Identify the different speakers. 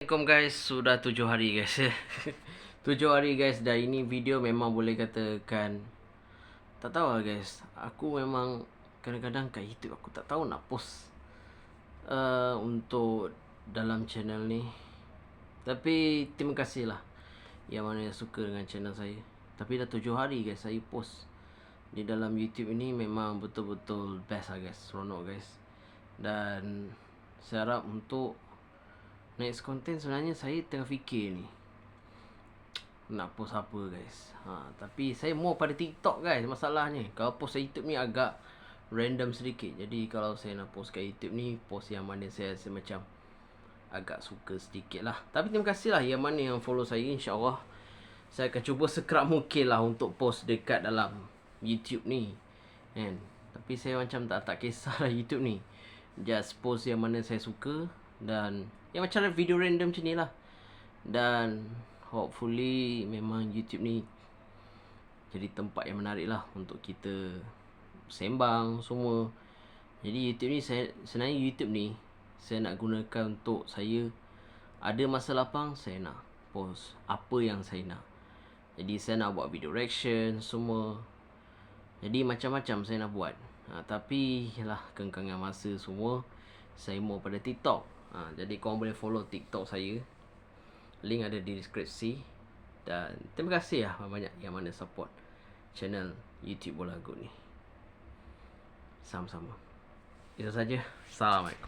Speaker 1: Assalamualaikum guys, sudah 7 hari guys. 7 hari guys, dan ini video memang boleh katakan tak tahu lah guys. Aku memang kadang-kadang kat YouTube aku tak tahu nak post untuk dalam channel ni. Tapi terima kasih lah yang mana yang suka dengan channel saya. Tapi dah 7 hari guys saya post di dalam YouTube ini, memang betul-betul best lah guys, seronok guys. Dan saya harap untuk next content sebenarnya saya tengah fikir ni nak post apa guys. Tapi saya mau pada TikTok guys. Masalahnya kalau post YouTube ni agak random sedikit. Jadi kalau saya nak post kat YouTube ni, post yang mana saya rasa macam agak suka sedikit lah. Tapi terima kasih lah yang mana yang follow saya. InsyaAllah saya akan cuba sekerap mungkin lah untuk post dekat dalam YouTube ni kan. Tapi saya macam tak kisah lah YouTube ni. Just post yang mana saya suka. Dan yang macam video random macam ni lah. Dan hopefully memang YouTube ni jadi tempat yang menarik lah untuk kita sembang semua. Jadi YouTube ni sebenarnya YouTube ni saya nak gunakan untuk saya ada masa lapang, saya nak post apa yang saya nak. Jadi saya nak buat video reaction semua. Jadi macam-macam saya nak buat. Tapi yalah, kengkangan masa semua, saya mau pada TikTok. Jadi korang boleh follow TikTok saya. Link ada di deskripsi. Dan terima kasih lah banyak yang mana support channel YouTube Bola Good ni. Sama-sama. Itu saja. Assalamualaikum.